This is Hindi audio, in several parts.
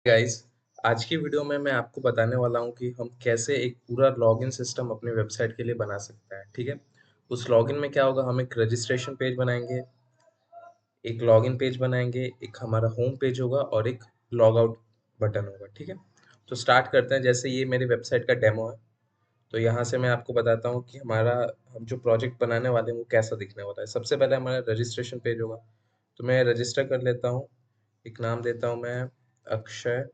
गाइस, आज की वीडियो में मैं आपको बताने वाला हूं कि हम कैसे एक पूरा लॉगिन सिस्टम अपने वेबसाइट के लिए बना सकते हैं। ठीक है। उस लॉगिन में क्या होगा, हम एक रजिस्ट्रेशन पेज बनाएंगे, एक लॉगिन पेज बनाएंगे, एक हमारा होम पेज होगा और एक लॉग आउट बटन होगा। ठीक है। तो स्टार्ट करते हैं। जैसे ये मेरी वेबसाइट का डेमो है, तो यहाँ से मैं आपको बताता हूँ कि हम जो प्रोजेक्ट बनाने वाले हैं वो कैसा दिखने वाला है। सबसे पहले हमारा रजिस्ट्रेशन पेज होगा, तो मैं रजिस्टर कर लेता हूँ। एक नाम देता हूँ मैं, अक्षय।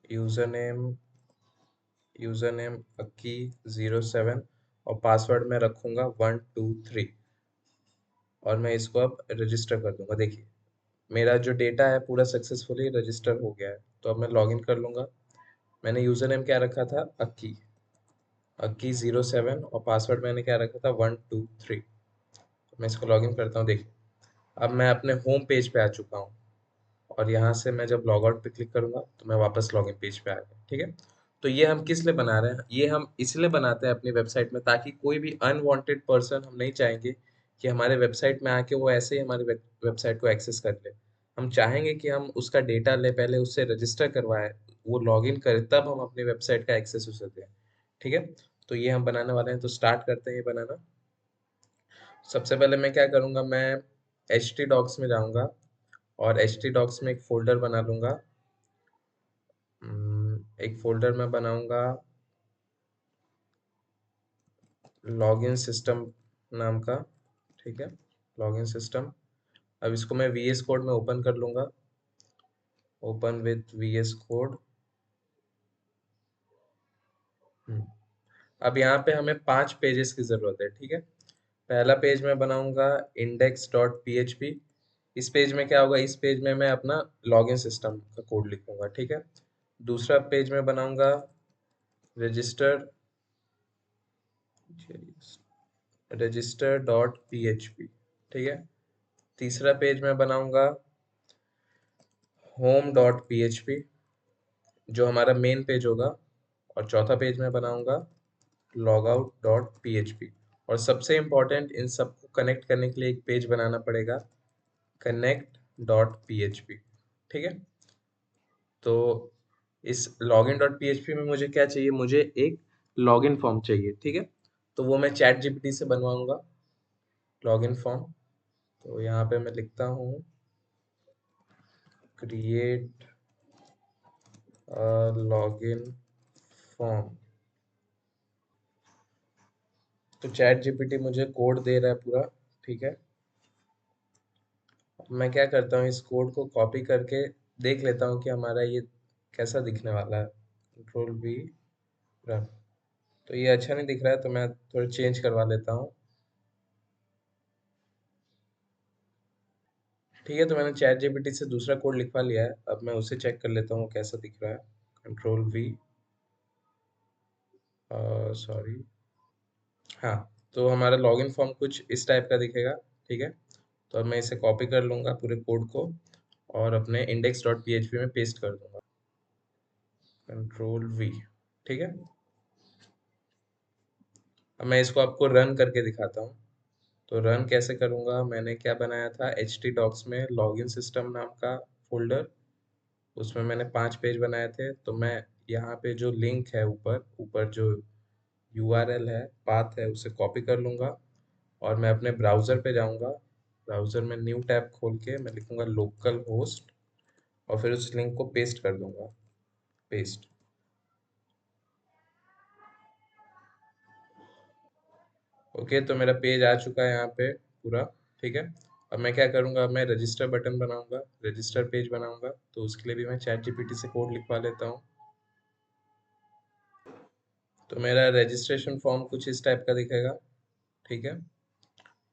यूजर नेम अक्की 07 और पासवर्ड मैं रखूंगा 123 और मैं इसको अब रजिस्टर कर दूंगा। देखिए, मेरा जो डेटा है पूरा सक्सेसफुली रजिस्टर हो गया है। तो अब मैं लॉगिन कर लूंगा। मैंने यूजर नेम क्या रखा था, अक्की अक्की 07 और पासवर्ड मैंने क्या रखा था, 123। मैं इसको लॉगिन करता हूँ। देखिए, अब मैं अपने होम पेज पे आ चुका हूँ और यहाँ से मैं जब लॉग आउट पे क्लिक करूंगा तो मैं वापस लॉगिन पेज पे आ गया। ठीक है। तो ये हम किस लिए बना रहे हैं, ये हम इसलिए बनाते हैं अपनी वेबसाइट में ताकि कोई भी अनवांटेड पर्सन, हम नहीं चाहेंगे कि हमारे वेबसाइट में आके वो ऐसे ही हमारे वेबसाइट को एक्सेस कर ले। हम चाहेंगे कि हम उसका डेटा ले, पहले उससे रजिस्टर करवाए, वो लॉगिन करे, तब हम अपनी वेबसाइट का एक्सेस उसे दें। ठीक है। तो ये हम बनाने वाले हैं, तो स्टार्ट करते हैं ये बनाना। सबसे पहले मैं क्या करूंगा, मैं एच टी डॉक्स में जाऊंगा और एच टी डॉक्स में एक फोल्डर बना लूंगा। एक फोल्डर में बनाऊंगा लॉगिन सिस्टम नाम का। ठीक है। Login system. अब इसको मैं वीएस कोड में ओपन कर लूंगा। Open with VS code. अब यहाँ पे हमें 5 पेजेस की जरूरत है। ठीक है। पहला पेज मैं बनाऊंगा इंडेक्स डॉट पीएचपी। इस पेज में क्या होगा, इस पेज में मैं अपना लॉगिन सिस्टम का कोड लिखूंगा। ठीक है। दूसरा पेज में बनाऊंगा रजिस्टर रजिस्टर डॉट पीएचपी। ठीक है। तीसरा पेज में बनाऊंगा होम डॉट पीएचपी, जो हमारा मेन पेज होगा। और चौथा पेज में बनाऊंगा लॉगआउट डॉट पीएचपी। और सबसे इम्पोर्टेंट, इन सबको कनेक्ट करने के लिए एक पेज बनाना पड़ेगा, कनेक्ट डॉट पीएचपी। ठीक है। तो इस लॉगिन डॉट पीएचपी में मुझे क्या चाहिए, मुझे एक लॉगिन फॉर्म चाहिए। ठीक है। तो वो मैं चैट जीपीटी से बनवाऊंगा, लॉगिन फॉर्म। तो यहाँ पे मैं लिखता हूँ क्रिएट लॉगिन फॉर्म। तो चैट जीपीटी मुझे कोड दे रहा है पूरा। ठीक है। मैं क्या करता हूँ, इस कोड को कॉपी करके देख लेता हूँ कि हमारा ये कैसा दिखने वाला है। Control be run. तो ये अच्छा नहीं दिख रहा है, तो मैं थोड़ा चेंज करवा लेता हूँ। ठीक है। तो मैंने चैट जीपीटी से दूसरा कोड लिखवा लिया है, अब मैं उसे चेक कर लेता हूँ कैसा दिख रहा है। कंट्रोल वी, सॉरी, हाँ। तो हमारा लॉगिन फॉर्म कुछ इस टाइप का दिखेगा। ठीक है। तो अब मैं इसे कॉपी कर लूंगा पूरे कोड को और अपने इंडेक्स डॉट पीएचपी में पेस्ट कर दूंगा। Control we. ठीक है। अब मैं इसको आपको रन करके दिखाता हूँ। तो रन कैसे करूँगा, मैंने क्या बनाया था, एच टी डॉक्स में लॉगिन सिस्टम नाम का फोल्डर, उसमें मैंने 5 पेज बनाए थे। तो मैं यहाँ पे जो लिंक है, ऊपर ऊपर जो यूआरएल है, पाथ है, उसे कॉपी कर लूँगा और मैं अपने ब्राउज़र पे जाऊँगा। ब्राउज़र में न्यू टैब खोल के मैं लिखूँगा लोकल होस्ट और फिर उस लिंक को पेस्ट कर दूँगा। पेस्ट। ओके। तो मेरा पेज आ चुका है यहाँ पे पूरा। ठीक है। अब मैं क्या करूँगा, अब मैं रजिस्टर बटन बनाऊंगा, रजिस्टर पेज बनाऊंगा। तो उसके लिए भी मैं चैट जीपीटी से कोड लिखवा लेता हूँ। तो मेरा रजिस्ट्रेशन फॉर्म कुछ इस टाइप का दिखेगा। ठीक है।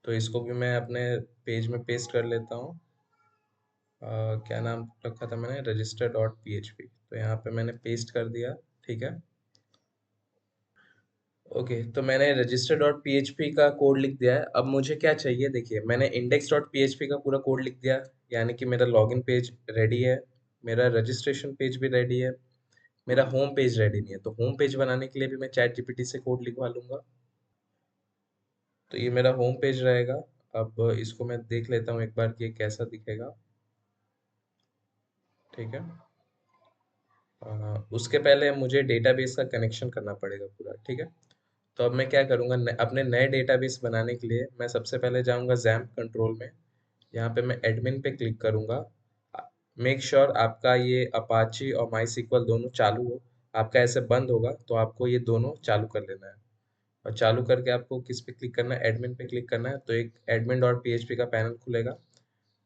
तो इसको भी मैं अपने पेज में पेस्ट कर लेता हूँ। क्या नाम रखा था मैंने, रजिस्टर डॉट पीएचपी। तो यहाँ पे मैंने पेस्ट कर दिया। ठीक है। ओके। तो मैंने रजिस्टर डॉट पीएचपी का कोड लिख दिया है। अब मुझे क्या चाहिए, देखिए, मैंने इंडेक्स डॉट पीएचपी का पूरा कोड लिख दिया, यानी कि मेरा लॉगिन पेज रेडी है, मेरा रजिस्ट्रेशन पेज भी रेडी है, मेरा होम पेज रेडी नहीं है। तो होम पेज बनाने के लिए भी मैं चैट जीपीटी से कोड लिखवा लूंगा। तो ये मेरा होम पेज रहेगा। अब इसको मैं देख लेता हूँ एक बार कि ये कैसा दिखेगा। ठीक है। उसके पहले मुझे डेटाबेस का कनेक्शन करना पड़ेगा पूरा, ठीक है। तो अब मैं क्या करूँगा, अपने नए डेटाबेस बनाने के लिए मैं सबसे पहले जाऊँगा जैम्प कंट्रोल में। यहाँ पे मैं एडमिन पे क्लिक करूँगा। मेक श्योर आपका ये अपाची और माई सीक्वल दोनों चालू हो। आपका ऐसे बंद होगा तो आपको ये दोनों चालू कर लेना है। और चालू करके आपको किस पे क्लिक करना है, एडमिन पे क्लिक करना है, तो एक एडमिन डॉट पी का पैनल खुलेगा।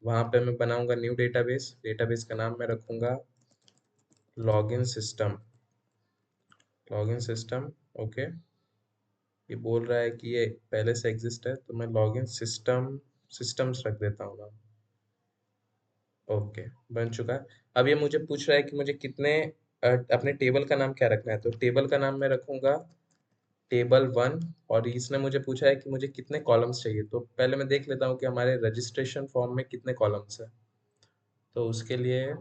वहाँ पे मैं बनाऊंगा न्यू डेटाबेस। डेटाबेस का नाम मैं रखूंगा login system. Login system, okay. ये बोल रहा है कि ये पहले से एग्जिस्ट है, तो मैं लॉगिन सिस्टम सिस्टम्स रख देता हूँ नाम। ओके, बन चुका है। अब ये मुझे पूछ रहा है कि मुझे कितने अपने टेबल का नाम क्या रखना है, तो टेबल का नाम मैं रखूंगा टेबल 1। और इसने मुझे पूछा है कि मुझे कितने कॉलम्स चाहिए, तो पहले मैं देख लेता हूँ कि हमारे रजिस्ट्रेशन फॉर्म में कितने कॉलम्स है। तो उसके लिए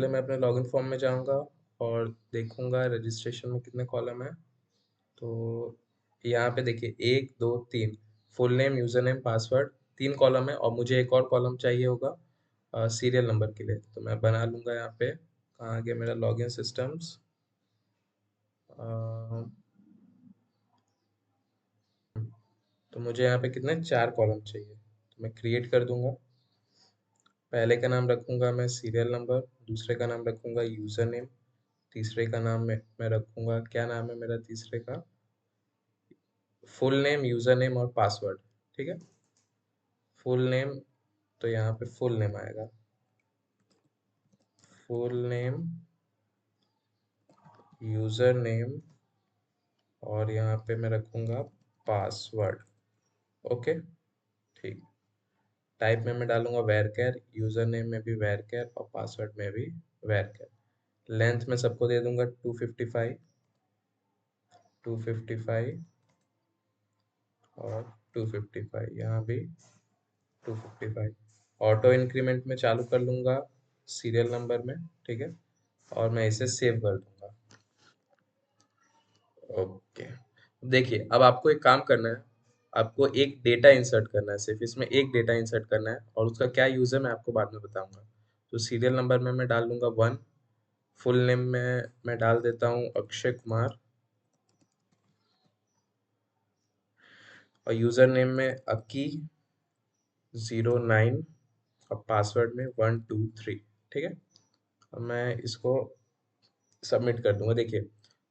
मैं अपने लॉगिन फॉर्म में जाऊंगा और देखूंगा रजिस्ट्रेशन में कितने कॉलम है। तो यहाँ पे देखिए 1 2 3, full name, user name, password, 3 column है। और मुझे एक और कॉलम चाहिए होगा सीरियल नंबर के लिए, तो मैं बना लूंगा यहाँ पे। कहाँ गया मेरा लॉगिन सिस्टम्स। तो मुझे यहाँ पे कितने 4 कॉलम चाहिए, तो मैं क्रिएट कर दूंगा। पहले का नाम रखूंगा मैं सीरियल नंबर, दूसरे का नाम रखूंगा यूजर नेम, तीसरे का नाम मैं रखूंगा, क्या नाम है मेरा तीसरे का, फुल नेम, यूजर नेम और पासवर्ड, ठीक है। फुल नेम, तो यहाँ पे फुल नेम आएगा, फुल नेम, यूजर नेम, और यहाँ पे मैं रखूंगा पासवर्ड। ओके, ठीक। टाइप में मैं डालूंगा वैरचर, यूजर नेम में भी वैरचर और पासवर्ड में भी वैरचर। लेंथ में सबको दे दूंगा 255, 255 और 255, यहाँ भी 255। ऑटो इंक्रीमेंट में चालू कर लूंगा सीरियल नंबर में, ठीक है। और मैं इसे सेव कर दूंगा। ओके, देखिए अब आपको एक काम करना है। आपको एक डेटा इंसर्ट करना है, सिर्फ इसमें एक डेटा इंसर्ट करना है, और उसका क्या यूज है मैं आपको बाद में बताऊंगा। तो सीरियल नंबर में मैं डाल दूंगा 1, फुल नेम में मैं डाल देता हूँ अक्षय कुमार, और यूजर नेम में Aki09, और पासवर्ड में 123, ठीक है। अब मैं इसको सबमिट कर दूंगा। देखिए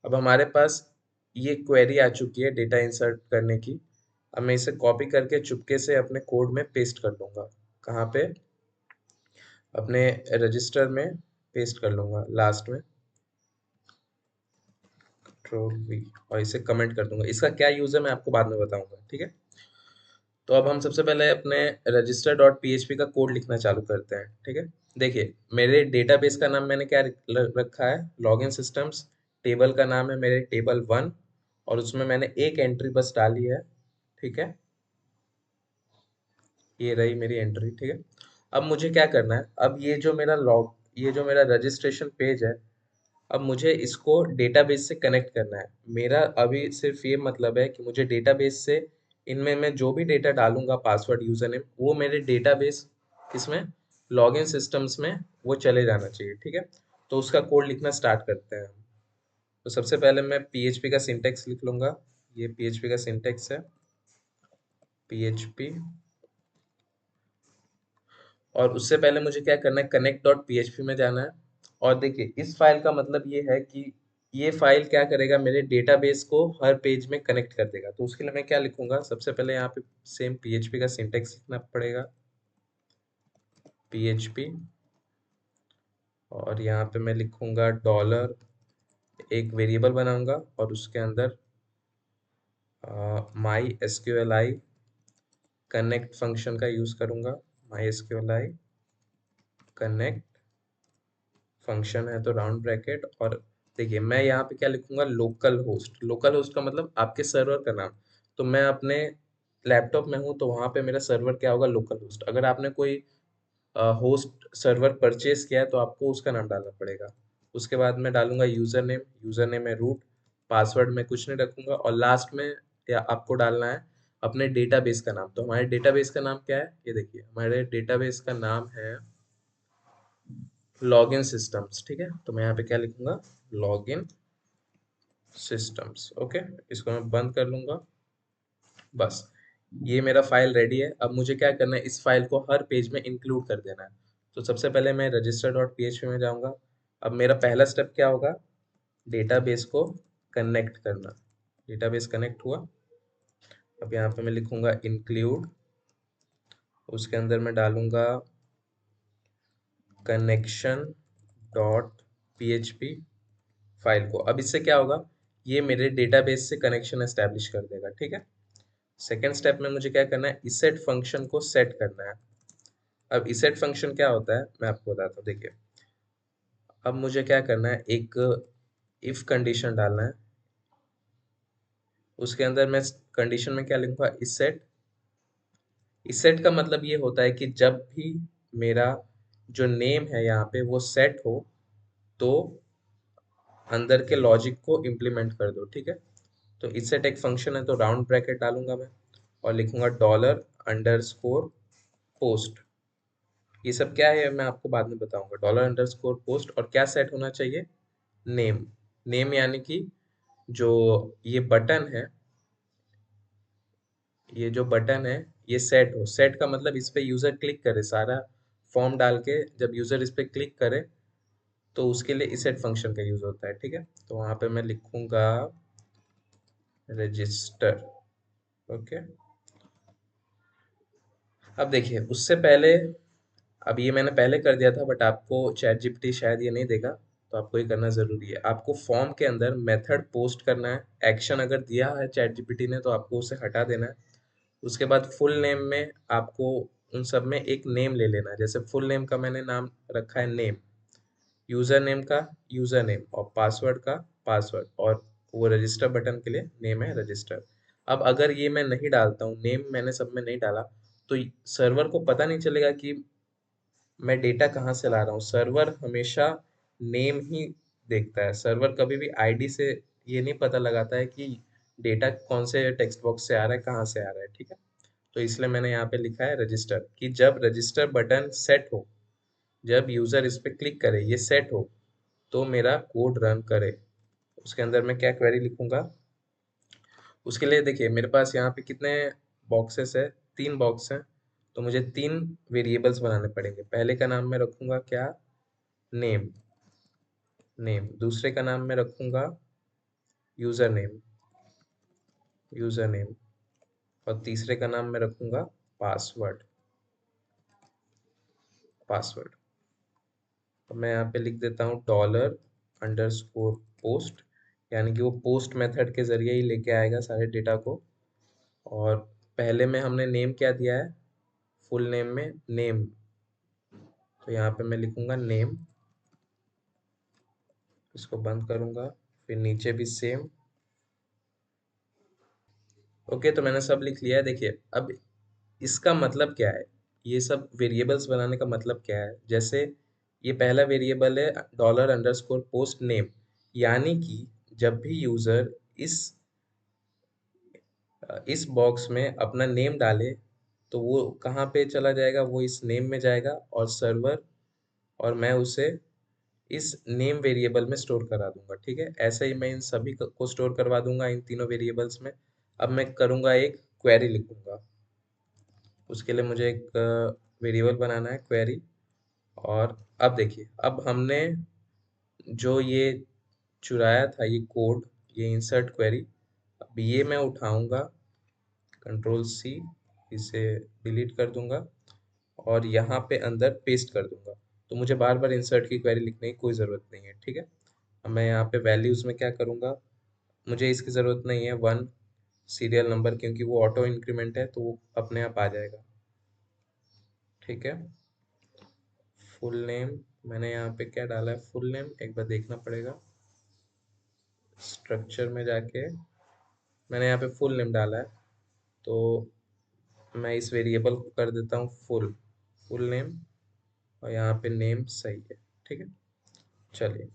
अब हमारे पास ये क्वेरी आ चुकी है डेटा इंसर्ट करने की। अब मैं इसे कॉपी करके चुपके से अपने कोड में पेस्ट कर दूंगा। कहाँ पे, अपने रजिस्टर में पेस्ट कर लूंगा लास्ट में, कंट्रोल वी, और इसे कमेंट कर दूंगा। इसका क्या यूज है मैं आपको बाद में बताऊंगा, ठीक है। तो अब हम सबसे पहले अपने रजिस्टर डॉट पी का कोड लिखना चालू करते हैं, ठीक है। देखिए मेरे डेटाबेस का नाम मैंने क्या रखा है, लॉगिन सिस्टम्स। टेबल का नाम है मेरे टेबल 1, और उसमें मैंने एक एंट्री बस डाली है, ठीक है। ये रही मेरी एंट्री, ठीक है। अब मुझे क्या करना है, अब ये जो मेरा रजिस्ट्रेशन पेज है, अब मुझे इसको डेटाबेस से कनेक्ट करना है। मेरा अभी सिर्फ ये मतलब है कि मुझे डेटाबेस से इनमें मैं जो भी डेटा डालूंगा, पासवर्ड, यूजर नेम, वो मेरे डेटाबेस किसमें, लॉगिन सिस्टम्स में वो चले जाना चाहिए, ठीक है। तो उसका कोड लिखना स्टार्ट करते हैं हम। तो सबसे पहले मैं पीएचपी का सिंटेक्स लिख लूंगा। ये पीएचपी का सिंटेक्स है, पीएचपी। और उससे पहले मुझे क्या करना है, कनेक्ट डॉट पीएचपी में जाना है। और देखिए इस फाइल का मतलब ये है कि ये फाइल क्या करेगा, मेरे डेटाबेस को हर पेज में कनेक्ट कर देगा। तो उसके लिए मैं क्या लिखूंगा, सबसे पहले यहाँ पे सेम पीएचपी का सिंटेक्स लिखना पड़ेगा, पीएचपी। और यहाँ पे मैं लिखूंगा डॉलर, एक वेरिएबल बनाऊंगा और उसके अंदर my SQL I connect function का यूज करूंगा। My SQL I connect function है तो राउंड ब्रैकेट। और देखिए मैं यहाँ पे क्या लिखूंगा, लोकल होस्ट। लोकल होस्ट का मतलब आपके सर्वर का नाम। तो मैं अपने लैपटॉप में हूँ तो वहाँ पे मेरा सर्वर क्या होगा, लोकल होस्ट। अगर आपने कोई होस्ट सर्वर परचेज किया है तो आपको उसका नाम डालना पड़ेगा। उसके बाद मैं डालूंगा यूजर नेम, यूजर नेम है रूट, पासवर्ड में कुछ नहीं रखूंगा, और लास्ट में या आपको डालना है अपने डेटाबेस का नाम। तो हमारे डेटाबेस का नाम क्या है, ये देखिए हमारे डेटाबेस का नाम है लॉगिन सिस्टम्स, ठीक है। तो मैं यहाँ पे क्या लिखूंगा, लॉगिन सिस्टम्स। ओके, इसको मैं बंद कर लूंगा। बस, ये मेरा फाइल रेडी है। अब मुझे क्या करना है, इस फाइल को हर पेज में इंक्लूड कर देना है। तो सबसे पहले मैं रजिस्टर डॉट php में जाऊंगा। अब मेरा पहला स्टेप क्या होगा, डेटाबेस को कनेक्ट करना। डेटाबेस कनेक्ट हुआ। अब यहाँ पे मैं लिखूंगा इंक्लूड, उसके अंदर मैं डालूंगा कनेक्शन डॉट php फाइल को। अब इससे क्या होगा, ये मेरे डेटाबेस से कनेक्शन एस्टेब्लिश कर देगा, ठीक है। सेकेंड स्टेप में मुझे क्या करना है, इसेट फंक्शन को सेट करना है। अब इसेट फंक्शन क्या होता है मैं आपको बताता हूँ, देखिए। अब मुझे क्या करना है, एक इफ कंडीशन डालना है। उसके अंदर मैं कंडीशन में क्या लिखूंगा, इसेट। इसेट का मतलब ये होता है कि जब भी मेरा जो नेम है यहाँ पे वो सेट हो, तो अंदर के लॉजिक को इम्प्लीमेंट कर दो, ठीक है। तो इसेट एक फंक्शन है, तो राउंड ब्रैकेट डालूंगा मैं और लिखूंगा डॉलर अंडरस्कोर पोस्ट। ये सब क्या है मैं आपको बाद में बताऊंगा। डॉलर अंडरस्कोर पोस्ट, और क्या सेट होना चाहिए, नेम। नेम यानी कि जो ये बटन है, ये जो बटन है ये सेट हो। सेट का मतलब इस पे यूजर क्लिक करे, सारा फॉर्म डाल के जब यूजर इस पे क्लिक करे तो उसके लिए इसेट फंक्शन का यूज होता है, ठीक है। तो वहां पे मैं लिखूंगा रजिस्टर। ओके, अब देखिए उससे पहले, अब ये मैंने पहले कर दिया था बट आपको चैट जीपीटी शायद ये नहीं देगा, तो आपको ये करना जरूरी है। आपको फॉर्म के अंदर मेथड पोस्ट करना है। एक्शन अगर दिया है चैट जीपीटी ने तो आपको उसे हटा देना है। उसके बाद फुल नेम में आपको उन सब में एक नेम ले लेना है। जैसे फुल नेम का मैंने नाम रखा है नेम, यूजर नेम का यूजर नेम, और पासवर्ड का पासवर्ड, और वो रजिस्टर बटन के लिए नेम है रजिस्टर। अब अगर ये मैं नहीं डालता हूँ, नेम मैंने सब में नहीं डाला, तो सर्वर को पता नहीं चलेगा कि मैं डेटा कहाँ से ला रहा हूँ। सर्वर हमेशा नेम ही देखता है। सर्वर कभी भी आईडी से ये नहीं पता लगाता है कि डेटा कौन से टेक्स्ट बॉक्स से आ रहा है, कहाँ से आ रहा है, ठीक है। तो इसलिए मैंने यहाँ पे लिखा है रजिस्टर, कि जब रजिस्टर बटन सेट हो, जब यूजर इस पे क्लिक करे, ये सेट हो, तो मेरा कोड रन करे। उसके अंदर मैं क्या क्वेरी लिखूंगा, उसके लिए देखिए मेरे पास यहाँ पे कितने बॉक्सेस है, 3 बॉक्स हैं। तो मुझे 3 वेरिएबल्स बनाने पड़ेंगे। पहले का नाम मैं रखूंगा क्या, नेम। नेम, दूसरे का नाम मैं रखूंगा यूजर नेम, यूजर नेम, और तीसरे का नाम मैं रखूंगा पासवर्ड, पासवर्ड। तो मैं यहाँ पे लिख देता हूँ डॉलर अंडरस्कोर पोस्ट, यानी कि वो पोस्ट मेथड के जरिए ही लेके आएगा सारे डेटा को। और पहले में हमने नेम क्या दिया है, फुल नेम में नेम, तो यहाँ पे मैं लिखूंगा नेम। इसको बंद करूंगा, फिर नीचे भी सेम। ओके, तो मैंने सब लिख लिया है। देखिए अब इसका मतलब क्या है, ये सब वेरिएबल्स बनाने का मतलब क्या है। जैसे ये पहला वेरिएबल है डॉलर अंडरस्कोर पोस्ट नेम, यानी कि जब भी यूजर इस इस बॉक्स में अपना नेम डाले, तो वो कहाँ पे चला जाएगा, वो इस नेम में जाएगा, और सर्वर और मैं उसे इस नेम वेरिएबल में स्टोर करा दूंगा, ठीक है। ऐसे ही मैं इन सभी को स्टोर करवा दूंगा इन तीनों वेरिएबल्स में। अब मैं करूंगा एक क्वेरी लिखूंगा। उसके लिए मुझे एक वेरिएबल बनाना है क्वेरी। और अब देखिए, अब हमने जो ये चुराया था ये कोड, ये इंसर्ट क्वेरी, अब ये मैं उठाऊंगा, कंट्रोल सी, इसे डिलीट कर दूंगा और यहाँ पे अंदर पेस्ट कर दूंगा। तो मुझे बार बार इंसर्ट की क्वेरी लिखने की कोई ज़रूरत नहीं है, ठीक है। अब मैं यहाँ पे वैल्यूज़ में क्या करूँगा, मुझे इसकी ज़रूरत नहीं है 1 सीरियल नंबर, क्योंकि वो ऑटो इंक्रीमेंट है तो वो अपने आप आ जाएगा, ठीक है। फुल नेम, मैंने यहाँ पे क्या डाला है, फुल नेम एक बार देखना पड़ेगा। स्ट्रक्चर में जाके मैंने यहाँ पे फुल नेम डाला है, तो मैं इस वेरिएबल को कर देता हूँ फुल, फुल नेम, और यहाँ पे नेम सही है, ठीक है। चलिए,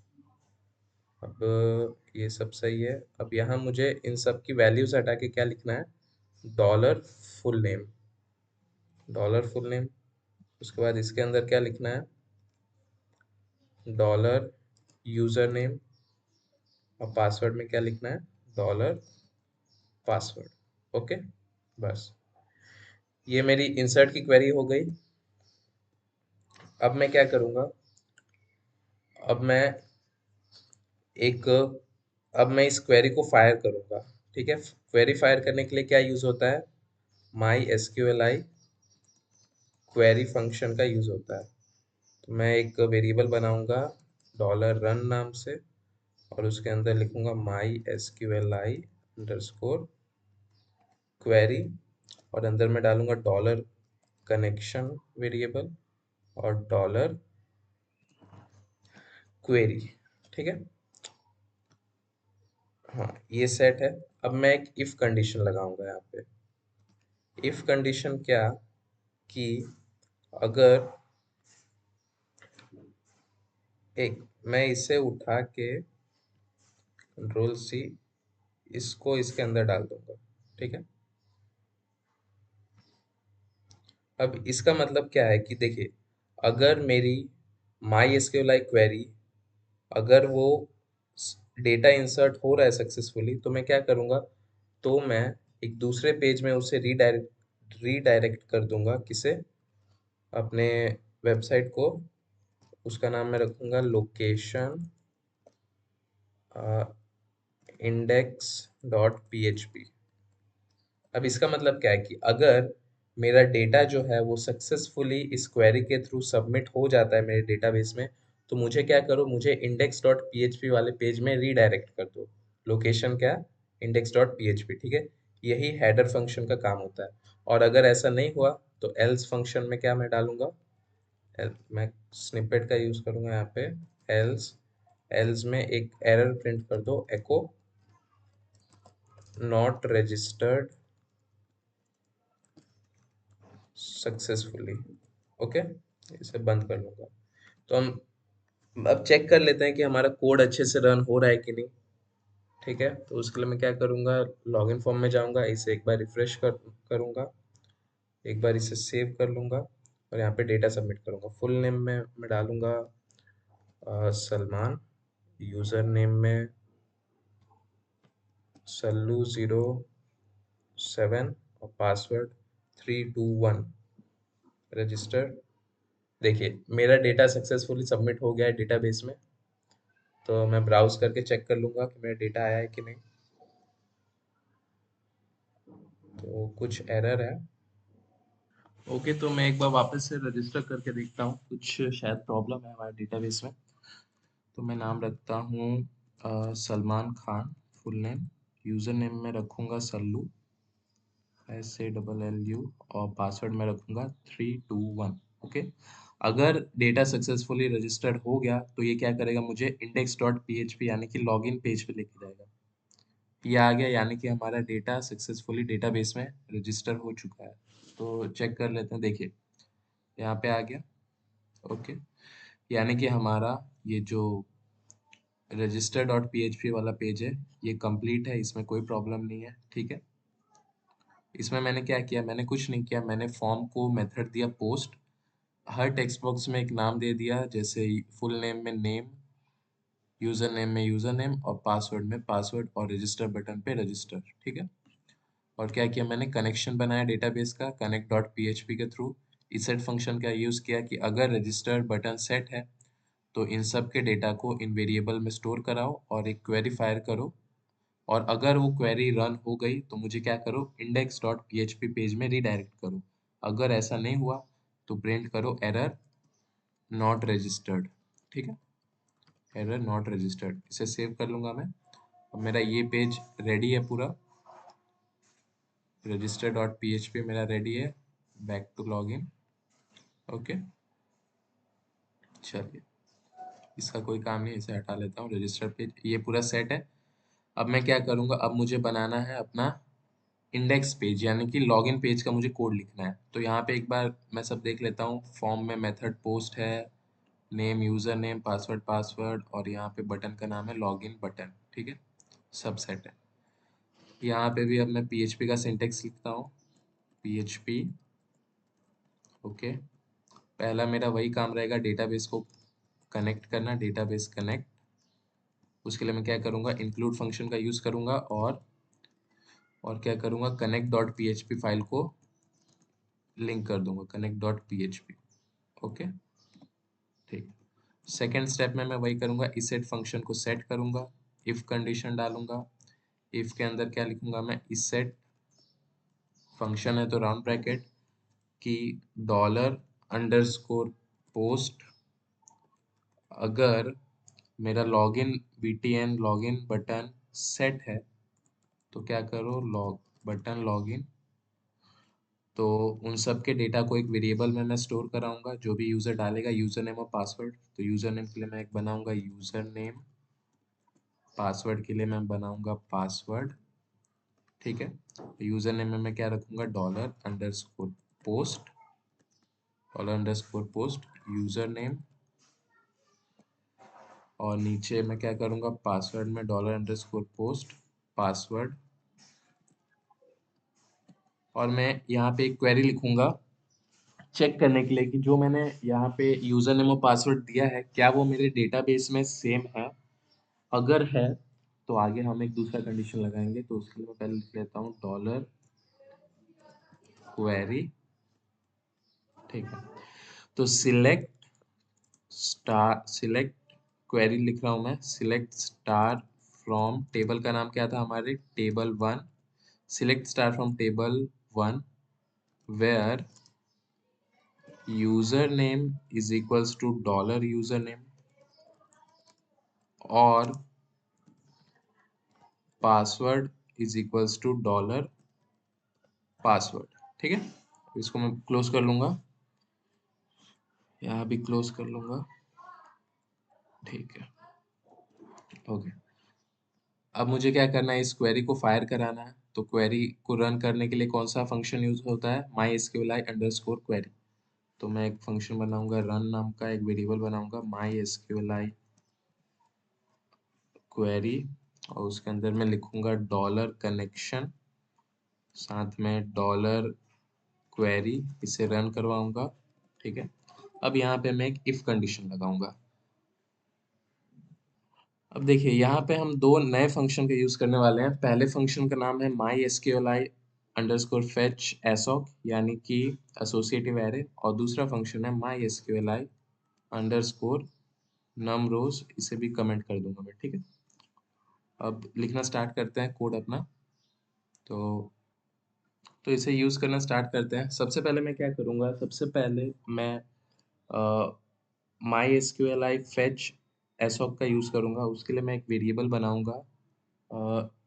अब ये सब सही है। अब यहाँ मुझे इन सब की वैल्यूज हटा के क्या लिखना है, dollar full name, dollar full name. उसके बाद इसके अंदर क्या लिखना है, डॉलर यूजर नेम, और पासवर्ड में क्या लिखना है, डॉलर पासवर्ड। ओके, बस ये मेरी इंसर्ट की क्वेरी हो गई। अब मैं क्या करूँगा, अब मैं एक अब मैं इस क्वेरी को फायर करूँगा। ठीक है, क्वेरी फायर करने के लिए क्या यूज़ होता है, माई एसक्यूएल क्वेरी फंक्शन का यूज़ होता है। तो मैं एक वेरिएबल बनाऊंगा डॉलर रन नाम से, और उसके अंदर लिखूंगा माई एसक्यूएल अंडरस्कोर क्वेरी, और अंदर में डालूंगा डॉलर कनेक्शन वेरिएबल और डॉलर क्वेरी। ठीक है, हाँ ये सेट है। अब मैं एक इफ कंडीशन लगाऊंगा यहाँ पे। इफ कंडीशन क्या, कि अगर एक मैं इसे उठा के कंट्रोल सी इसको इसके अंदर डाल दूंगा। ठीक है, अब इसका मतलब क्या है कि देखिए, अगर मेरी माई एसक्यूएल क्वेरी, अगर वो डेटा इंसर्ट हो रहा है सक्सेसफुली, तो मैं क्या करूँगा, तो मैं एक दूसरे पेज में उसे रीडायरेक्ट कर दूंगा। किसे, अपने वेबसाइट को। उसका नाम मैं रखूंगा लोकेशन इंडेक्स डॉट पीएचपी। अब इसका मतलब क्या है कि अगर मेरा डेटा जो है वो सक्सेसफुली इस क्वेरी के थ्रू सबमिट हो जाता है मेरे डेटाबेस में, तो मुझे क्या करो, मुझे इंडेक्स डॉट पीएचपी वाले पेज में रीडायरेक्ट कर दो। लोकेशन क्या, इंडेक्स डॉट पीएचपी। ठीक है, यही हेडर फंक्शन का काम होता है। और अगर ऐसा नहीं हुआ तो एल्स फंक्शन में क्या मैं डालूंगा, मैं स्निपेट का यूज करूंगा यहाँ पे। एल्स एल्स में एक एरर प्रिंट कर दो, एको नॉट रजिस्टर्ड सक्सेसफुली। ओके, इसे बंद कर लूंगा। तो हम अब चेक कर लेते हैं कि हमारा कोड अच्छे से रन हो रहा है कि नहीं। ठीक है, तो उसके लिए मैं क्या करूंगा, लॉगिन फॉर्म में जाऊंगा, इसे एक बार रिफ्रेश करूंगा, एक बार इसे सेव कर लूंगा, और यहाँ पे डेटा सबमिट करूंगा। फुल नेम में मैं डालूंगा सलमान, यूजर नेम में सल्लू07, और पासवर्ड 321, रजिस्टर। देखिए मेरा डेटा सक्सेसफुली सबमिट हो गया है डेटाबेस में। तो मैं ब्राउज करके चेक कर लूंगा कि मेरा डेटा आया है कि नहीं। तो कुछ एरर है। ओके, तो मैं एक बार वापस से रजिस्टर करके देखता हूँ, कुछ शायद प्रॉब्लम है हमारे डेटाबेस में। तो मैं नाम रखता हूँ Salman Khan, full name. User name में रखूँगा सल्लू, SALLU, और पासवर्ड में रखूँगा 321। ओके, अगर डेटा सक्सेसफुली रजिस्टर्ड हो गया तो ये क्या करेगा, मुझे इंडेक्स डॉट पी यानी कि लॉगिन पेज पे लेके जाएगा। ये आ गया, यानी कि हमारा डेटा सक्सेसफुली डेटाबेस में रजिस्टर हो चुका है। तो चेक कर लेते हैं, देखिए यहाँ पे आ गया। ओके, यानी कि हमारा ये जो रजिस्टर डॉट पी वाला पेज है, ये कंप्लीट है, इसमें कोई प्रॉब्लम नहीं है। ठीक है, इसमें मैंने क्या किया, मैंने कुछ नहीं किया, मैंने फॉर्म को मेथड दिया पोस्ट, हर टेक्स्ट बॉक्स में एक नाम दे दिया, जैसे फुल नेम में नेम, यूजर नेम में यूजर नेम, और पासवर्ड में पासवर्ड, और रजिस्टर बटन पे रजिस्टर। ठीक है, और क्या किया, मैंने कनेक्शन बनाया डेटाबेस का कनेक्ट डॉट पीएचपी के थ्रू। इस सेट फंक्शन का यूज किया कि अगर रजिस्टर बटन सेट है तो इन सब के डेटा को इन वेरिएबल में स्टोर कराओ और एक क्वेरी फायर करो, और अगर वो क्वेरी रन हो गई तो मुझे क्या करो, इंडेक्स डॉट पीएचपी पेज में रीडायरेक्ट करो। अगर ऐसा नहीं हुआ तो प्रिंट करो एरर नॉट रजिस्टर्ड। ठीक है, एरर नॉट रजिस्टर्ड, इसे सेव कर लूंगा मैं। अब मेरा ये पेज रेडी है पूरा, रजिस्टर डॉट पीएचपी मेरा रेडी है। Back to login. ओके, चलिए इसका कोई काम नहीं, इसे हटा लेता हूँ। रजिस्टर पेज ये पूरा सेट है। अब मैं क्या करूँगा, अब मुझे बनाना है अपना इंडेक्स पेज, यानी कि लॉगिन पेज का मुझे कोड लिखना है। तो यहाँ पे एक बार मैं सब देख लेता हूँ। फॉर्म में मेथड पोस्ट है, name user name, password password, और यहाँ पे बटन का नाम है लॉगिन बटन। ठीक है, सब सेट है। यहाँ पे भी अब मैं पीएचपी का सिंटेक्स लिखता हूँ, पीएचपी। ओके, पहला मेरा वही काम रहेगा, डेटाबेस को कनेक्ट करना, डेटाबेस कनेक्ट। उसके लिए मैं क्या करूँगा, इंक्लूड फंक्शन का यूज़ करूँगा और क्या करूँगा, कनेक्ट डॉट पी फाइल को लिंक कर दूंगा, कनेक्ट डॉट पी। ओके, ठीक। सेकेंड स्टेप में मैं वही करूँगा, इसेट फंक्शन को सेट करूँगा, इफ कंडीशन डालूंगा। इफ के अंदर क्या लिखूंगा मैं, इसेट फंक्शन है तो राउंड ब्रैकेट की डॉलर अंडरस्कोर पोस्ट, अगर मेरा login btn login button set है तो क्या करो, लॉग बटन लॉगिन, तो उन सब के डेटा को एक वेरिएबल में मैं स्टोर कराऊंगा, जो भी यूज़र डालेगा, यूज़र नेम और पासवर्ड। तो यूज़र नेम के लिए मैं एक बनाऊंगा यूज़र नेम, पासवर्ड के लिए मैं बनाऊंगा पासवर्ड, ठीक है। यूज़र नेम में मैं क्या रखूंगा, dollar underscore post, dollar underscore post user name, और नीचे मैं क्या करूँगा, पासवर्ड में डॉलर अंडरस्कोर पोस्ट पासवर्ड, और मैं यहाँ पे एक क्वेरी लिखूंगा चेक करने के लिए कि जो मैंने यहाँ पे यूज़र नेम और पासवर्ड दिया है क्या वो मेरे डेटाबेस में सेम है। अगर है तो आगे हम एक दूसरा कंडीशन लगाएंगे, तो उसके लिए मैं पहले लिख लेता हूँ डॉलर क्वेरी, ठीक है। तो सिलेक्ट स्टार, सिलेक्ट क्वेरी लिख रहा हूँ मैं, सिलेक्ट स्टार फ्रॉम, टेबल का नाम क्या था हमारे, table one, select star from table one where user name is equals to dollar user name और password is equals to dollar password, ठीक है। इसको मैं क्लोज कर लूंगा, यहाँ भी क्लोज कर लूंगा, ठीक है, ओके। अब मुझे क्या करना है, इस क्वेरी को फायर कराना है, तो क्वेरी को रन करने के लिए कौन सा फंक्शन यूज होता है, माई एसक्यूएल अंडरस्कोर क्वेरी। तो मैं एक फंक्शन बनाऊंगा, रन नाम का एक वेरिएबल बनाऊंगा, माई एसक्यूएल क्वेरी, और उसके अंदर मैं लिखूंगा डॉलर कनेक्शन, साथ में डॉलर क्वेरी, इसे रन करवाऊंगा, ठीक है। अब यहाँ पे मैं एक इफ कंडीशन लगाऊंगा। अब देखिए यहाँ पे हम दो नए फंक्शन का यूज करने वाले हैं। पहले फंक्शन का नाम है माई एसक्यूएल अंडरस्कोर फेच एसोक, यानी कि एसोसिएटिव एरे, और दूसरा फंक्शन है माई एसक्यूएल अंडरस्कोर नम रोज, इसे भी कमेंट कर दूंगा मैं, ठीक है। अब लिखना स्टार्ट करते हैं कोड अपना, तो इसे यूज करना स्टार्ट करते हैं। सबसे पहले मैं क्या करूंगा, सबसे पहले मैं माई एसक्यूएल फेच एसोक का यूज करूंगा। उसके लिए मैं एक वेरिएबल बनाऊंगा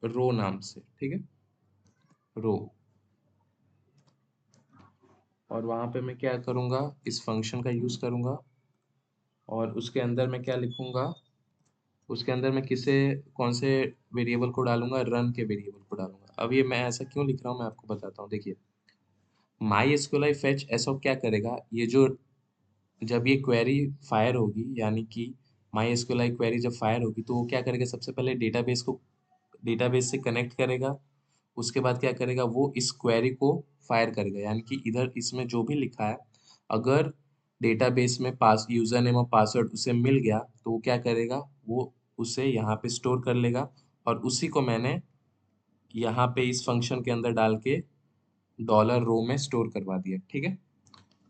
रो नाम से, ठीक है, रो, और वहां पे मैं क्या करूंगा, इस फंक्शन का यूज करूंगा, और उसके अंदर मैं क्या लिखूंगा, उसके अंदर मैं किसे, कौन से वेरिएबल को डालूंगा, रन के वेरिएबल को डालूंगा। अब ये मैं ऐसा क्यों लिख रहा हूँ मैं आपको बताता हूँ, देखिए माई एसक्यूएल फेच ऐसा क्या करेगा, ये जो जब ये क्वेरी फायर होगी, यानी कि माई एसक्यूएल क्वेरी जब फायर होगी तो वो क्या करेगा, सबसे पहले डेटाबेस को, डेटाबेस से कनेक्ट करेगा। उसके बाद क्या करेगा, वो इस क्वेरी को फायर करेगा, यानी कि इधर इसमें जो भी लिखा है, अगर डेटाबेस में पास यूजर नेम और पासवर्ड उसे मिल गया तो वो क्या करेगा, वो उसे यहाँ पे स्टोर कर लेगा, और उसी को मैंने यहाँ पे इस फंक्शन के अंदर डाल के डॉलर रो में स्टोर करवा दिया, ठीक है।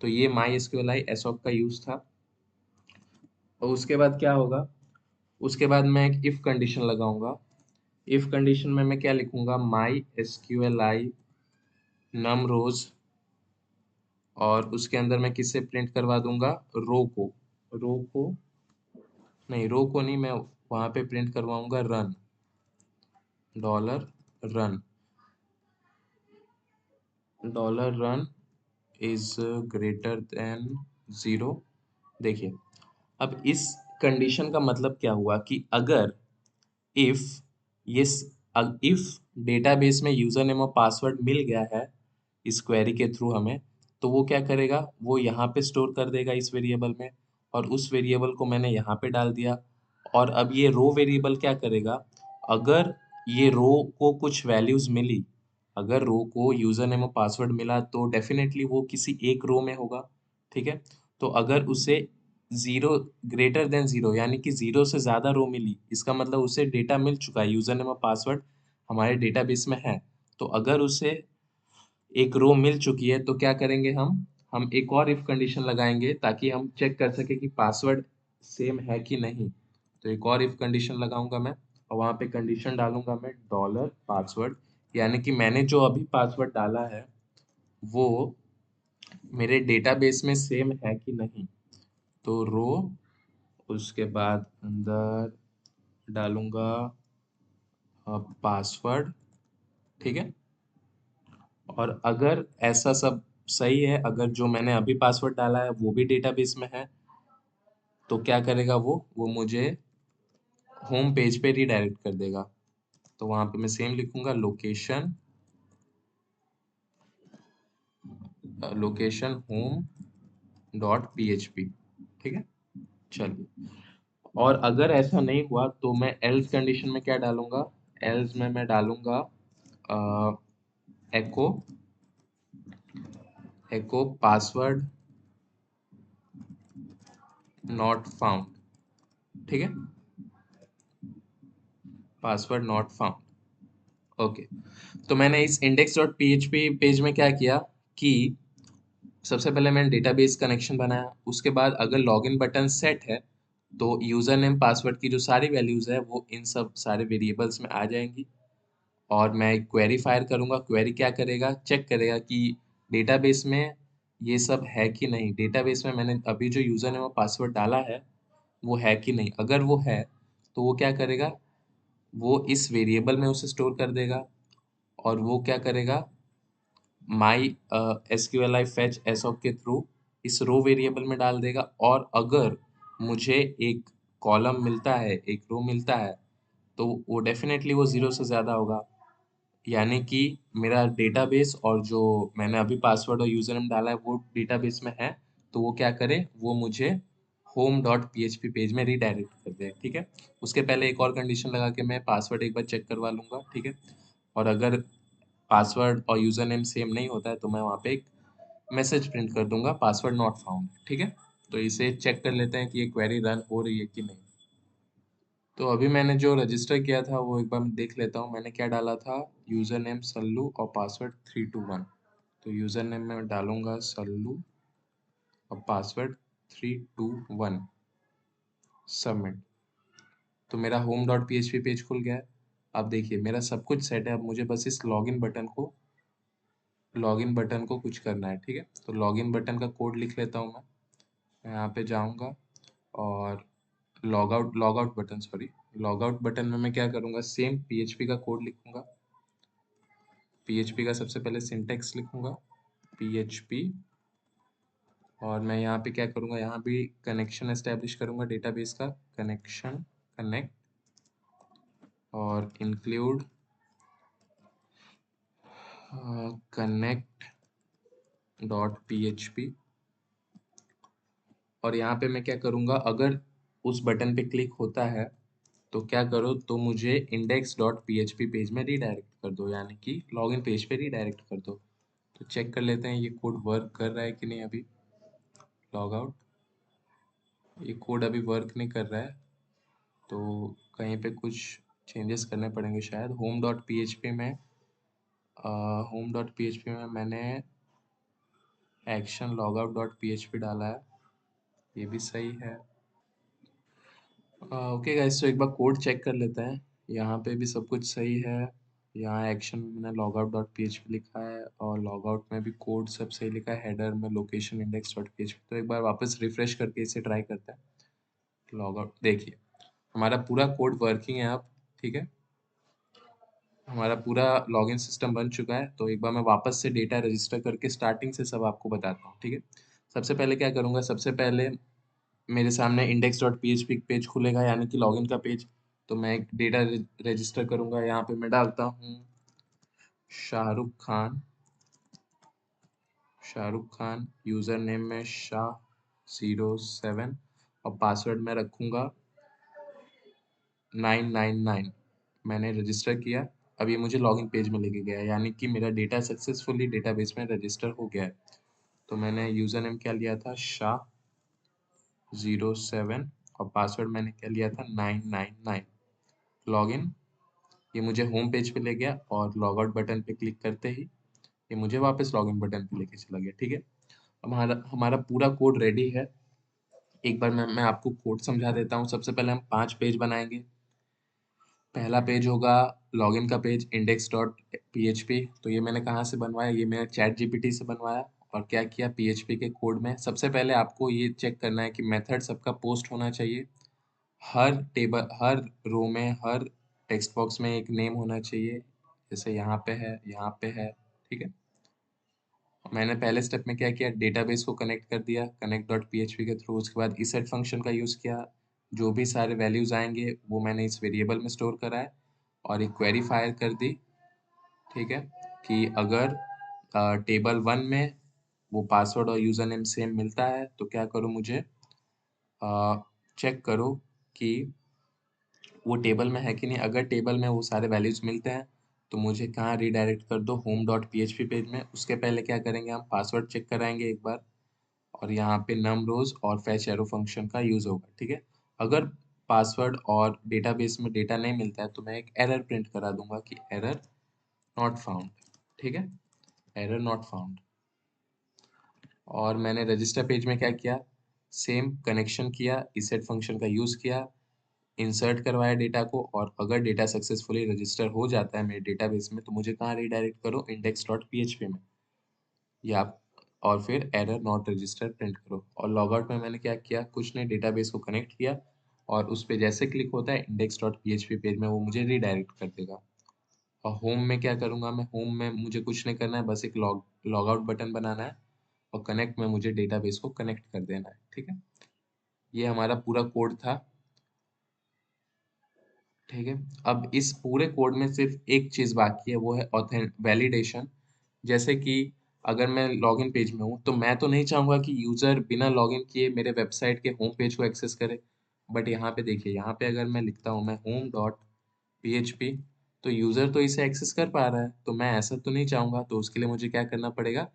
तो ये माई एसक्यूएल एसॉक का यूज था। और उसके बाद क्या होगा, उसके बाद मैं एक इफ कंडीशन लगाऊंगा। इफ कंडीशन में मैं क्या लिखूंगा, माई एसक्यूएल नम रोज, और उसके अंदर मैं किससे प्रिंट करवा दूंगा, रो को, रो को नहीं, रो को नहीं, मैं वहां पे प्रिंट करवाऊंगा run, dollar run, dollar run is greater than 0। देखिए अब इस कंडीशन का मतलब क्या हुआ कि अगर इफ ये इफ डेटाबेस में यूजर नेम और पासवर्ड मिल गया है इस क्वेरी के थ्रू हमें, तो वो क्या करेगा, वो यहाँ पे स्टोर कर देगा इस वेरिएबल में, और उस वेरिएबल को मैंने यहाँ पे डाल दिया। और अब ये रो वेरिएबल क्या करेगा, अगर ये रो को कुछ वैल्यूज मिली, अगर रो को यूजर नेम और पासवर्ड मिला तो डेफिनेटली वो किसी एक रो में होगा, ठीक है। तो अगर उसे जीरो ग्रेटर देन जीरो, यानी कि जीरो से ज्यादा रो मिली, इसका मतलब उसे डेटा मिल चुका है, यूजर नेम और पासवर्ड हमारे डेटाबेस में है। तो अगर उसे एक रो मिल चुकी है तो क्या करेंगे हम एक और इफ कंडीशन लगाएंगे ताकि हम चेक कर सके कि पासवर्ड सेम है कि नहीं। तो एक और इफ कंडीशन लगाऊंगा मैं, और वहां पे कंडीशन डालूंगा मैं डॉलर पासवर्ड, यानी कि मैंने जो अभी पासवर्ड डाला है वो मेरे डेटाबेस में सेम है कि नहीं। तो रो, उसके बाद अंदर डालूंगा पासवर्ड, ठीक है। और अगर ऐसा सब सही है, अगर जो मैंने अभी पासवर्ड डाला है वो भी डेटाबेस में है, तो क्या करेगा वो मुझे होम पेज पे रीडायरेक्ट कर देगा। तो वहां पे मैं सेम लिखूंगा location, location home dot PHP, ठीक है। चलिए, और अगर ऐसा नहीं हुआ तो मैं एल्स कंडीशन में क्या डालूंगा, एल्स में मैं डालूंगा एको, एको पासवर्ड नॉट फाउंड, ठीक है, पासवर्ड नॉट फाउंड। ओके, तो मैंने इस इंडेक्स डॉट पीएचपी पेज में क्या किया कि सबसे पहले मैंने डेटाबेस कनेक्शन बनाया, उसके बाद अगर लॉगिन बटन सेट है तो यूजर नेम पासवर्ड की जो सारी वैल्यूज है वो इन सब सारे वेरिएबल्स में आ जाएंगी। और मैं एक क्वेरी फायर करूंगा, क्वेरी क्या करेगा, चेक करेगा कि डेटाबेस में ये सब है कि नहीं, डेटाबेस में मैंने अभी जो यूजर नेम और पासवर्ड डाला है वो है कि नहीं। अगर वो है तो वो क्या करेगा, वो इस वेरिएबल में उसे स्टोर कर देगा, और वो क्या करेगा, माई एसक्यूएलआई फेच एसओप के थ्रू इस रो वेरिएबल में डाल देगा। और अगर मुझे एक कॉलम मिलता है, एक रो मिलता है, तो वो डेफिनेटली वो जीरो से ज्यादा होगा, यानी कि मेरा डेटाबेस और जो मैंने अभी पासवर्ड और यूजर नेम डाला है वो डेटाबेस में है। तो वो क्या करे, वो मुझे होम डॉट पीएचपी पेज में रीडायरेक्ट कर दे, ठीक है। उसके पहले एक और कंडीशन लगा के मैं पासवर्ड एक बार चेक करवा लूंगा, ठीक है। और अगर पासवर्ड और यूजर नेम सेम नहीं होता है तो मैं वहाँ पे एक मैसेज प्रिंट कर दूंगा पासवर्ड नॉट फाउंड, ठीक है। तो इसे चेक कर लेते हैं कि ये क्वेरी रन हो रही है कि नहीं। तो अभी मैंने जो रजिस्टर किया था वो एक बार मैं देख लेता हूँ, मैंने क्या डाला था, यूजर नेम सल्लू और पासवर्ड 321। तो यूजर नेम में डालूंगा सल्लू और पासवर्ड 321, सबमिट। तो मेरा होम डॉट पीएचपी पेज खुल गया है। अब देखिए मेरा सब कुछ सेट है, अब मुझे बस इस लॉगिन बटन को कुछ करना है, ठीक है। तो लॉगिन बटन का कोड लिख लेता हूँ मैं यहाँ पे जाऊँगा, और log out button, sorry, log out button में मैं क्या करूँगा, सेम पीएचपी का कोड लिखूंगा। पीएचपी का सबसे पहले सिंटेक्स लिखूंगा पीएचपी, और मैं यहाँ पे क्या करूँगा, यहाँ भी कनेक्शन एस्टेब्लिश करूँगा डेटाबेस का, कनेक्शन कनेक्ट, और इंक्लूड कनेक्ट डॉट पीएचपी। और यहाँ पे मैं क्या करूँगा, अगर उस बटन पे क्लिक होता है तो क्या करो, तो मुझे इंडेक्स डॉट पीएचपी पेज में रीडायरेक्ट कर दो, यानी कि लॉगिन पेज पे रीडायरेक्ट कर दो। तो चेक कर लेते हैं ये कोड वर्क कर रहा है कि नहीं। अभी लॉग आउट, ये कोड अभी वर्क नहीं कर रहा है, तो कहीं पे कुछ चेंजेस करने पड़ेंगे शायद। होम डॉट पीएचपी में मैंने action log out dot PHP डाला है, ये भी सही है। ओके गाइस, तो एक बार कोड चेक कर लेते हैं। यहाँ पे भी सब कुछ सही है, यहाँ एक्शन में मैंने लॉग आउट डॉट पीएचपी लिखा है, और लॉग आउट में भी कोड सब सही लिखा है, हेडर में लोकेशन इंडेक्स डॉट पीएचपी। तो एक बार वापस रिफ्रेश करके इसे ट्राई करते हैं। लॉग आउट, देखिए हमारा पूरा कोड वर्किंग है अब, ठीक है। हमारा पूरा लॉगिन सिस्टम बन चुका है। तो एक बार मैं वापस से डेटा रजिस्टर करके स्टार्टिंग से सब आपको बताता हूँ, ठीक है। सबसे पहले क्या करूँगा, सबसे पहले मेरे सामने इंडेक्स डॉट पीएचपी पेज खुलेगा, यानी कि लॉगिन का पेज। तो मैं एक डेटा रजिस्टर करूँगा, यहाँ पे मैं डालता हूँ शाहरुख खान, यूज़र नेम में शाह07, और पासवर्ड में रखूँगा 999। मैंने रजिस्टर किया, अब ये मुझे लॉगिन पेज में लेके गया है, यानी कि मेरा डेटा सक्सेसफुली डेटाबेस में रजिस्टर हो गया है। तो मैंने यूज़र नेम क्या लिया था, शाह, 07 और पासवर्ड मैंने क्या लिया था 999। लॉगिन, ये मुझे होम पेज पे ले गया और लॉग आउट बटन पे क्लिक करते ही ये मुझे वापस लॉगिन बटन पे लेके चला गया। ठीक है, अब हमारा हमारा पूरा कोड रेडी है। एक बार मैं आपको कोड समझा देता हूँ। सबसे पहले हम 5 पेज बनाएंगे। पहला पेज होगा लॉगिन का पेज index.php। तो ये मैंने कहाँ से बनवाया, ये मैंने चैट जीपीटी से बनवाया। और क्या किया, पीएचपी के कोड में सबसे पहले आपको ये चेक करना है कि मेथड सबका पोस्ट होना चाहिए। हर टेबल, हर रो में, हर टेक्स्ट बॉक्स में एक नेम होना चाहिए। जैसे यहाँ पे है, यहाँ पे है। ठीक है, मैंने पहले स्टेप में क्या किया, डेटाबेस को कनेक्ट कर दिया कनेक्ट डॉट पीएचपी के थ्रू। उसके बाद इसेट फंक्शन का यूज़ किया। जो भी सारे वैल्यूज आएंगे वो मैंने इस वेरिएबल में स्टोर करा है और एक क्वेरी फायर कर दी। ठीक है, कि अगर टेबल 1 में वो पासवर्ड और यूज़र नेम सेम मिलता है तो क्या करो, मुझे चेक करो कि वो टेबल में है कि नहीं। अगर टेबल में वो सारे वैल्यूज मिलते हैं तो मुझे कहाँ रीडायरेक्ट कर दो, होम डॉट पीएचपी पेज में। उसके पहले क्या करेंगे, हम पासवर्ड चेक कराएंगे एक बार और यहाँ पे नम रोज और फैच एरो फंक्शन का यूज होगा। ठीक है, अगर पासवर्ड और डेटाबेस में डेटा नहीं मिलता है तो मैं एक एरर प्रिंट करा दूंगा कि एरर नॉट फाउंड। ठीक है, एरर नॉट फाउंड। और मैंने रजिस्टर पेज में क्या किया, सेम कनेक्शन किया, इसेट फंक्शन का यूज किया, इंसर्ट करवाया डेटा को। और अगर डेटा सक्सेसफुली रजिस्टर हो जाता है मेरे डेटाबेस में तो मुझे कहाँ रिडायरेक्ट करो, इंडेक्स डॉट पीएचपी में, या और फिर एरर नॉट रजिस्टर प्रिंट करो। और लॉग आउट में मैंने क्या किया, कुछ नहीं, डेटाबेस को कनेक्ट किया और उस पे जैसे क्लिक होता है इंडेक्स डॉट पीएचपी पेज में, वो मुझे रिडायरेक्ट कर देगा। और होम में क्या करूंगा, मैं होम में मुझे कुछ नहीं करना है, बस एक लॉग आउट बटन बनाना है और कनेक्ट में मुझे डेटाबेस को कनेक्ट कर देना है। ठीक है, ये हमारा पूरा कोड था। ठीक है, अब इस पूरे कोड में सिर्फ एक चीज बाकी है, वो है ऑथेंट वैलिडेशन। जैसे कि अगर मैं लॉगिन पेज में हूँ तो मैं तो नहीं चाहूंगा कि यूजर बिना लॉगिन किए मेरे वेबसाइट के होम पेज को एक्सेस करे। बट यहाँ पे देखिए, यहाँ पे अगर मैं लिखता हूँ मैं होम डॉट पीएचपी, तो यूजर तो इसे एक्सेस कर पा रहा है। तो मैं ऐसा तो नहीं चाहूंगा, तो उसके लिए मुझे क्या करना पड़ेगा,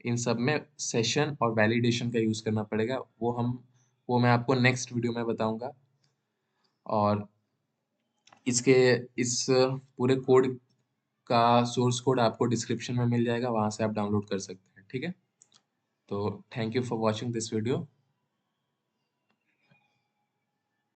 इन सब में सेशन और वैलिडेशन का यूज करना पड़ेगा। वो मैं आपको नेक्स्ट वीडियो में बताऊंगा। और इसके इस पूरे कोड का सोर्स कोड आपको डिस्क्रिप्शन में मिल जाएगा, वहां से आप डाउनलोड कर सकते हैं। ठीक है, तो thank you for watching this video.